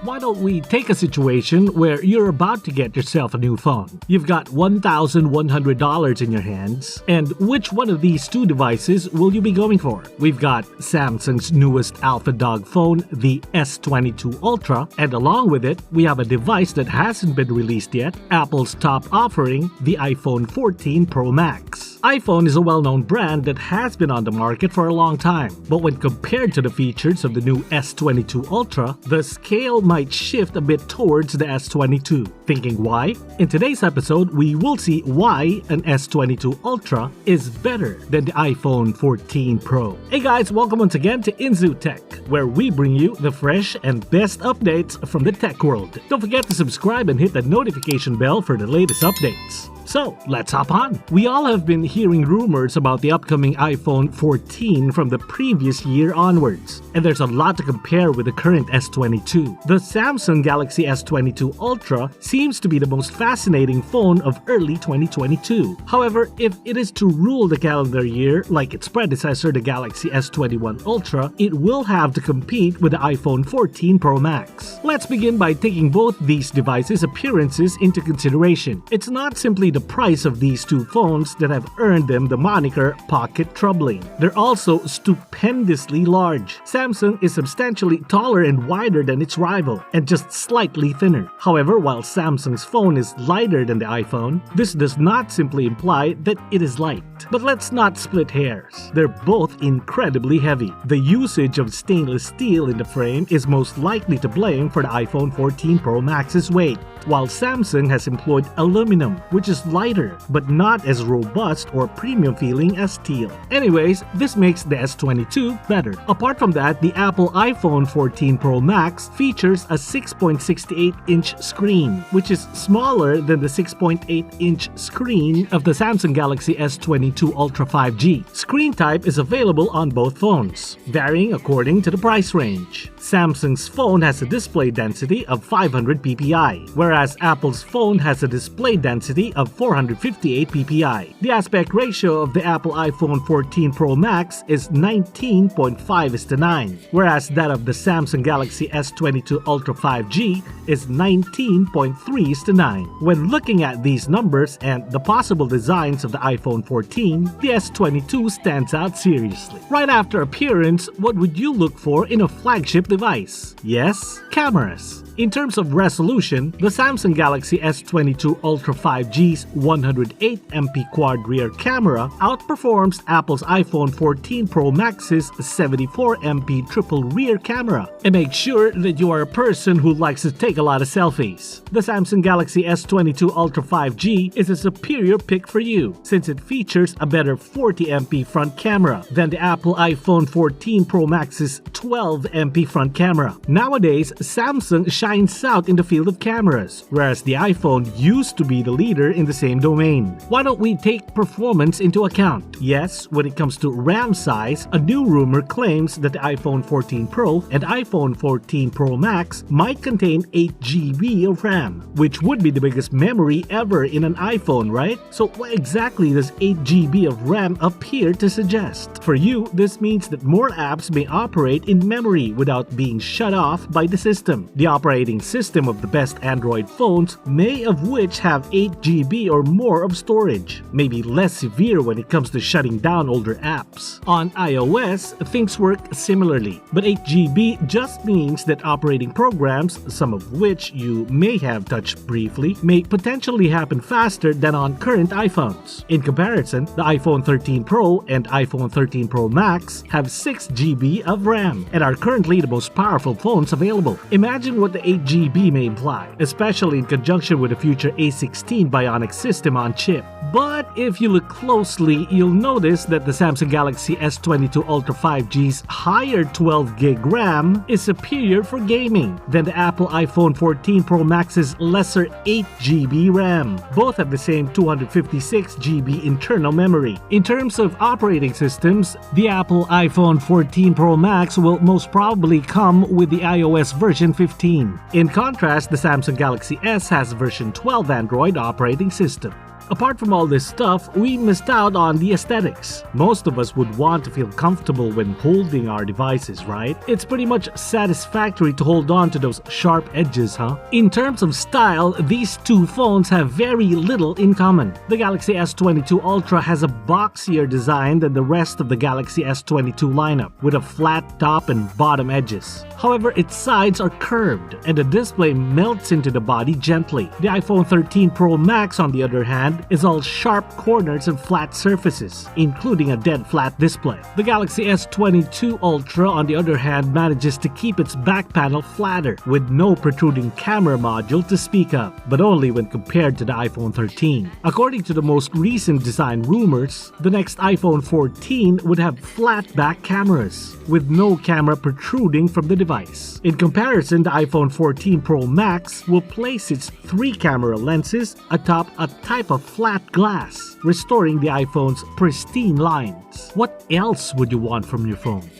Why don't we take a situation where you're about to get yourself a new phone? You've got $1,100 in your hands, and which one of these two devices will you be going for? We've got Samsung's newest Alpha Dog phone, the S22 Ultra, and along with it, we have a device that hasn't been released yet, Apple's top offering, the iPhone 14 Pro Max. iPhone is a well-known brand that has been on the market for a long time, but when compared to the features of the new S22 Ultra, the scale might shift a bit towards the S22. Thinking why? In today's episode, we will see why an S22 Ultra is better than the iPhone 14 Pro. Hey guys, welcome once again to Inzu Tech, where we bring you the fresh and best updates from the tech world. Don't forget to subscribe and hit the notification bell for the latest updates. So, let's hop on. We all have been hearing rumors about the upcoming iPhone 14 from the previous year onwards, and there's a lot to compare with the current S22. The Samsung Galaxy S22 Ultra seems to be the most fascinating phone of early 2022. However, if it is to rule the calendar year like its predecessor, the Galaxy S21 Ultra, it will have to compete with the iPhone 14 Pro Max. Let's begin by taking both these devices' appearances into consideration. It's not simply the price of these two phones that have earned them the moniker pocket troubling. They're also stupendously large. Samsung is substantially taller and wider than its rival, and just slightly thinner. However, while Samsung's phone is lighter than the iPhone, this does not simply imply that it is light. But let's not split hairs. They're both incredibly heavy. The usage of stainless steel in the frame is most likely to blame for the iPhone 14 Pro Max's weight, while Samsung has employed aluminum, which is lighter but not as robust or premium feeling as steel. Anyways, this makes the S22 better. Apart from that, the Apple iPhone 14 Pro Max features a 6.68-inch screen, which is smaller than the 6.8-inch screen of the Samsung Galaxy S22 Ultra 5G. Screen type is available on both phones, varying according to the price range. Samsung's phone has a display density of 500 ppi, whereas Apple's phone has a display density of 458 ppi. The aspect ratio of the Apple iPhone 14 Pro Max is 19.5:9, whereas that of the Samsung Galaxy S22 Ultra 5G is 19.3:9. When looking at these numbers and the possible designs of the iPhone 14, the S22 stands out seriously. Right after appearance, what would you look for in a flagship device? Yes, cameras. In terms of resolution, the Samsung Galaxy S22 Ultra 5G's 108MP quad rear camera outperforms Apple's iPhone 14 Pro Max's 74MP triple rear camera. And make sure that you are a person who likes to take a lot of selfies. The Samsung Galaxy S22 Ultra 5G is a superior pick for you, since it features a better 40MP front camera than the Apple iPhone 14 Pro Max's 12MP front camera. Nowadays, Samsung shines out in the field of cameras, whereas the iPhone used to be the leader in the same domain. Why don't we take performance into account? Yes, when it comes to RAM size, a new rumor claims that the iPhone 14 Pro and iPhone 14 Pro Max might contain 8GB of RAM, which would be the biggest memory ever in an iPhone, right? So what exactly does 8GB of RAM appear to suggest? For you, this means that more apps may operate in memory without being shut off by the system. The operating system of the best Android phones may of which have 8GB or more of storage, maybe less severe when it comes to shutting down older apps. On iOS, things work similarly, but 8GB just means that operating programs, some of which you may have touched briefly, may potentially happen faster than on current iPhones. In comparison, the iPhone 13 Pro and iPhone 13 Pro Max have 6GB of RAM and are currently the most powerful phones available. Imagine what the 8GB may imply, especially in conjunction with the future A16 Bionic system on chip. But if you look closely, you'll notice that the Samsung Galaxy S22 Ultra 5G's higher 12GB RAM is superior for gaming than the Apple iPhone 14 Pro Max's lesser 8GB RAM. Both have the same 256GB internal memory. In terms of operating systems, the Apple iPhone 14 Pro Max will most probably come with the iOS version 15. In contrast, the Samsung Galaxy S has version 12 Android operating system. Apart from all this stuff, we missed out on the aesthetics. Most of us would want to feel comfortable when holding our devices, right? It's pretty much satisfactory to hold on to those sharp edges, huh? In terms of style, these two phones have very little in common. The Galaxy S22 Ultra has a boxier design than the rest of the Galaxy S22 lineup, with a flat top and bottom edges. However, its sides are curved, and the display melts into the body gently. The iPhone 13 Pro Max, on the other hand, is all sharp corners and flat surfaces, including a dead flat display. The Galaxy S22 Ultra, on the other hand, manages to keep its back panel flatter, with no protruding camera module to speak of, but only when compared to the iPhone 13. According to the most recent design rumors, the next iPhone 14 would have flat back cameras, with no camera protruding from the device. In comparison, the iPhone 14 Pro Max will place its 3 camera lenses atop a type of flat glass, restoring the iPhone's pristine lines. What else would you want from your phone?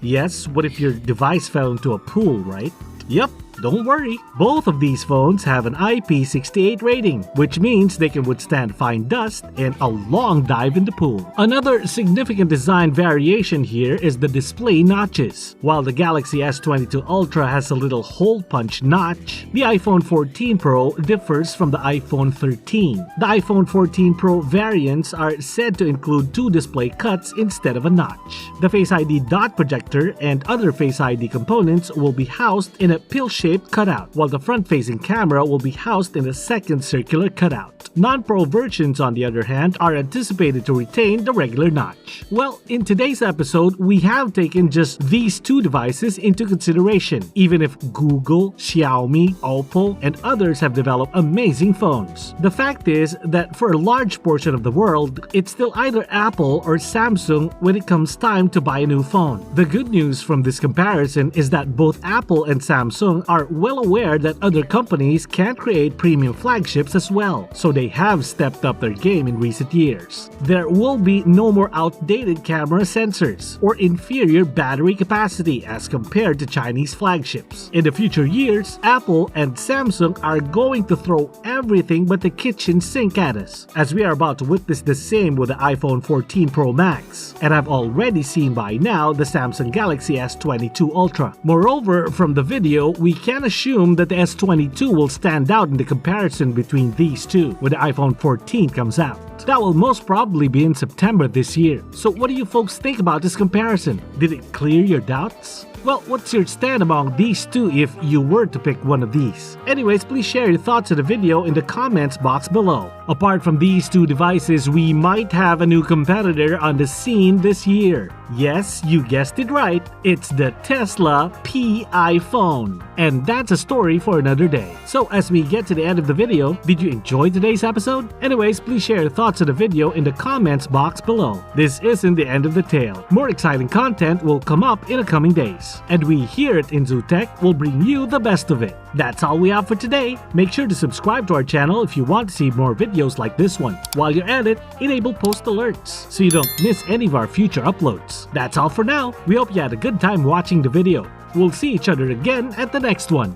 Yes, what if your device fell into a pool, right? Yep. Don't worry, both of these phones have an IP68 rating, which means they can withstand fine dust and a long dive in the pool. Another significant design variation here is the display notches. While the Galaxy S22 Ultra has a little hole punch notch, the iPhone 14 Pro differs from the iPhone 13. The iPhone 14 Pro variants are said to include 2 display cuts instead of a notch. The Face ID dot projector and other Face ID components will be housed in a pill-shaped cutout, while the front-facing camera will be housed in a second circular cutout. Non-Pro versions, on the other hand, are anticipated to retain the regular notch. Well, in today's episode, we have taken just these 2 devices into consideration, even if Google, Xiaomi, Oppo, and others have developed amazing phones. The fact is that for a large portion of the world, it's still either Apple or Samsung when it comes time to buy a new phone. The good news from this comparison is that both Apple and Samsung are well aware that other companies can create premium flagships as well, so they have stepped up their game in recent years. There will be no more outdated camera sensors or inferior battery capacity as compared to Chinese flagships. In the future years, Apple and Samsung are going to throw everything but the kitchen sink at us, as we are about to witness the same with the iPhone 14 Pro Max, and I've already seen by now the Samsung Galaxy S22 Ultra. Moreover, from the video, we can assume that the S22 will stand out in the comparison between these two when the iPhone 14 comes out. That will most probably be in September this year. So what do you folks think about this comparison? Did it clear your doubts? Well, what's your stand among these two if you were to pick one of these? Anyways, please share your thoughts of the video in the comments box below. Apart from these 2 devices, we might have a new competitor on the scene this year. Yes, you guessed it right. It's the Tesla Pi phone. And that's a story for another day. So as we get to the end of the video, did you enjoy today's episode? Anyways, please share your thoughts of the video in the comments box below. This isn't the end of the tale. More exciting content will come up in the coming days, and we here at InZooTech will bring you the best of it. That's all we have for today. Make sure to subscribe to our channel if you want to see more videos like this one. While you're at it, enable post alerts so you don't miss any of our future uploads. That's all for now. We hope you had a good time watching the video. We'll see each other again at the next one.